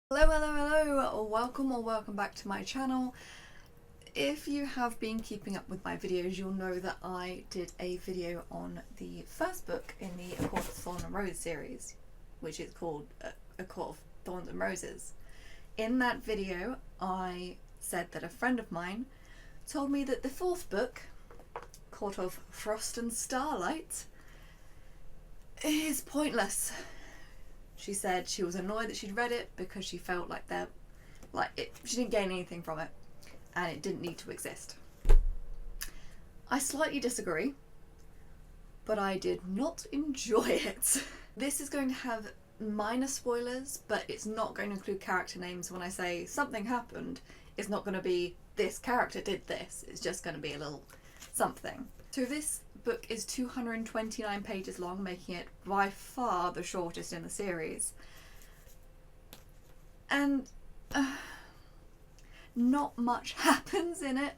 Hello, welcome or welcome back to my channel. If you have been keeping up with my videos, you'll know that I did a video on the first book in the A Court of Thorn and Rose series, which is called A Court of Thorns and Roses. In that video, I said that a friend of mine told me that the fourth book, Court of Frost and Starlight, is pointless. She said she was annoyed that she'd read it because she felt like she didn't gain anything from it and it didn't need to exist. I slightly disagree, but I did not enjoy it. This is going to have minor spoilers, but it's not going to include character names. When I say something happened, it's not going to be this character did this. It's just going to be a little something. So this book is 229 pages long, making it by far the shortest in the series. And not much happens in it,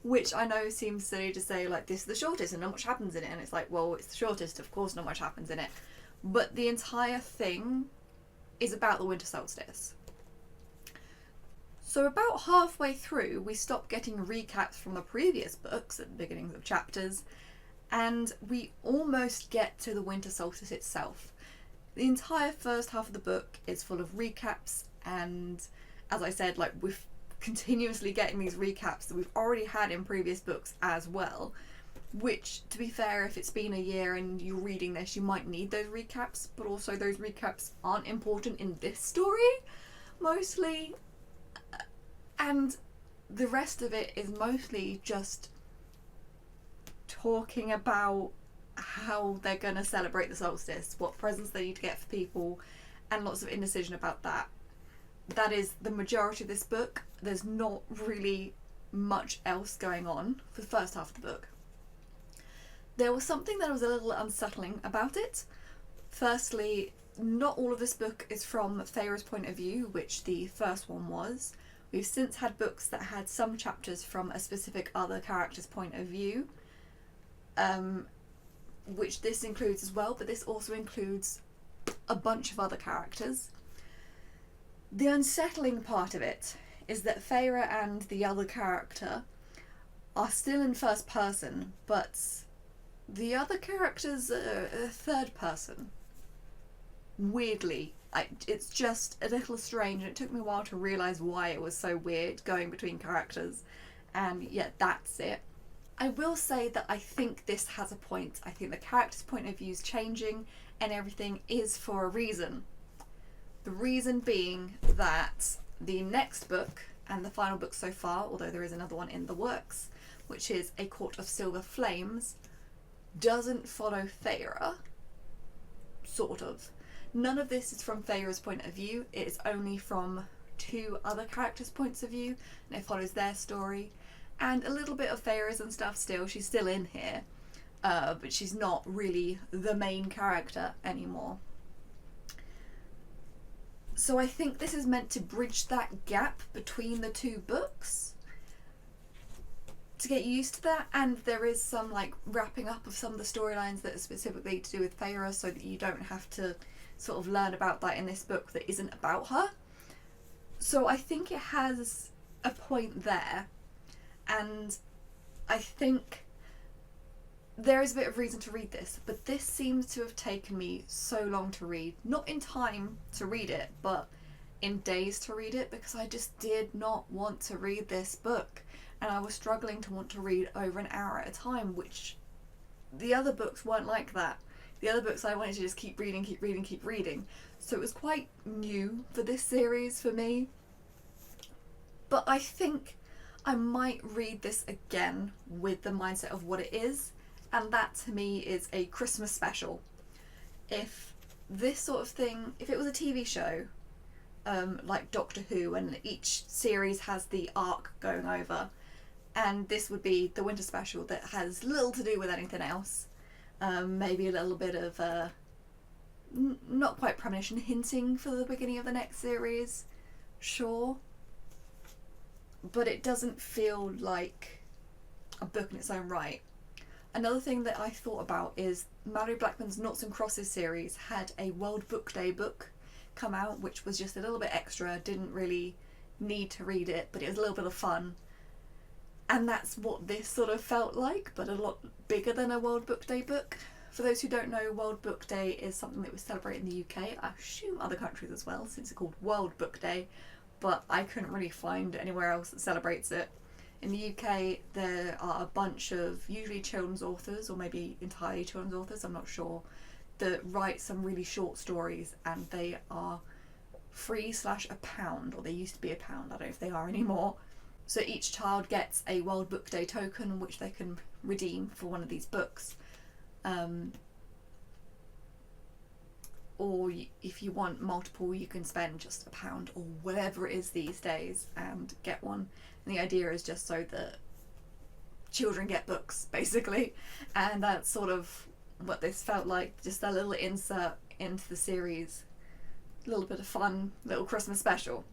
which I know seems silly to say, like, this is the shortest and not much happens in it. And it's like, well, it's the shortest, of course not much happens in it. But the entire thing is about the winter solstice. So about halfway through, we stop getting recaps from the previous books at the beginnings of chapters, and we almost get to the winter solstice itself. The entire first half of the book is full of recaps, and as I said, like, we're continuously getting these recaps that we've already had in previous books as well, which, to be fair, if it's been a year and you're reading this, you might need those recaps, but also those recaps aren't important in this story, mostly. And the rest of it is mostly just talking about how they're going to celebrate the solstice, what presents they need to get for people, and lots of indecision about that. That is the majority of this book. There's not really much else going on for the first half of the book. There was something that was a little unsettling about it. Firstly, not all of this book is from Feyre's point of view, which the first one was. We've since had books that had some chapters from a specific other character's point of view, which this includes as well, but this also includes a bunch of other characters. The unsettling part of it is that Feyre and the other character are still in first person, but the other characters are third person. Weirdly. It's just a little strange, and it took me a while to realise why it was so weird going between characters, and yeah, that's it. I will say that I think this has a point. I think the character's point of view is changing and everything is for a reason. The reason being that the next book, and the final book so far, although there is another one in the works, which is A Court of Silver Flames, doesn't follow Feyre. Sort of. None of this is from Feyre's point of view. It is only from two other characters' points of view, and it follows their story. And a little bit of Feyre's and stuff still. She's still in here, but she's not really the main character anymore. So I think this is meant to bridge that gap between the two books, to get used to that, and there is some like wrapping up of some of the storylines that are specifically to do with Feyre, so that you don't have to sort of learn about that in this book that isn't about her. So I think it has a point there, and I think there is a bit of reason to read this, but this seems to have taken me so long to read. Not in time to read it, but in days to read it, because I just did not want to read this book, and I was struggling to want to read over an hour at a time, which the other books weren't like that. The other books I wanted to just keep reading. So it was quite new for this series for me. But I think I might read this again with the mindset of what it is, and that to me is a Christmas special. If this sort of thing, if it was a TV show, like Doctor Who, and each series has the arc going over, and this would be the winter special that has little to do with anything else. Maybe a little bit of not quite premonition, hinting for the beginning of the next series, sure, but it doesn't feel like a book in its own right. Another thing that I thought about is Malorie Blackman's Noughts and Crosses series had a World Book Day book come out, which was just a little bit extra, didn't really need to read it, but it was a little bit of fun. And that's what this sort of felt like, but a lot bigger than a World Book Day book. For those who don't know, World Book Day is something that we celebrate in the UK. I assume other countries as well, since it's called World Book Day, but I couldn't really find anywhere else that celebrates it. In the UK, there are a bunch of usually children's authors, or maybe entirely children's authors, I'm not sure, that write some really short stories, and they are £3/£1, or they used to be £1, I don't know if they are anymore. So each child gets a World Book Day token which they can redeem for one of these books. Or if you want multiple, you can spend just £1 or whatever it is these days and get one. And the idea is just so that children get books, basically. And that's sort of what this felt like, just a little insert into the series. A little bit of fun, little Christmas special.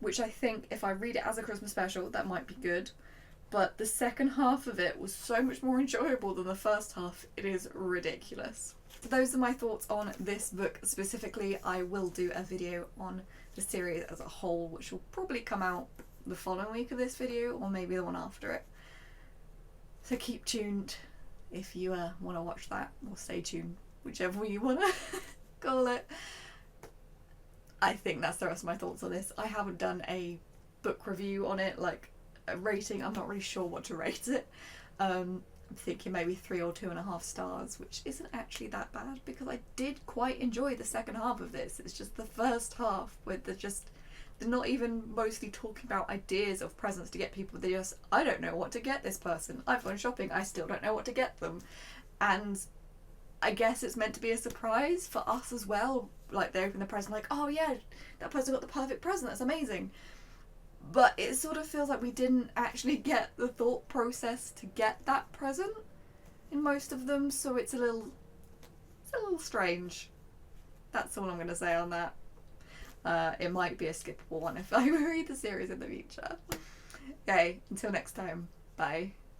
Which I think if I read it as a Christmas special, that might be good. But the second half of it was so much more enjoyable than the first half. It is ridiculous. So those are my thoughts on this book specifically. I will do a video on the series as a whole, which will probably come out the following week of this video, or maybe the one after it. So keep tuned if you want to watch that, or stay tuned, whichever you want to call it. I think that's the rest of my thoughts on this. I haven't done a book review on it, like a rating. I'm not really sure what to rate it. I'm thinking maybe 3 or 2.5 stars, which isn't actually that bad, because I did quite enjoy the second half of this. It's just the first half where they're not even mostly talking about ideas of presents to get people. They just, I don't know what to get this person. I've gone shopping, I still don't know what to get them. And I guess it's meant to be a surprise for us as well. Like, they open the present like, oh yeah, that person got the perfect present, that's amazing. But it sort of feels like we didn't actually get the thought process to get that present in most of them, so it's a little strange. That's all I'm going to say on that. It might be a skippable one if I read the series in the future. Okay, until next time, bye.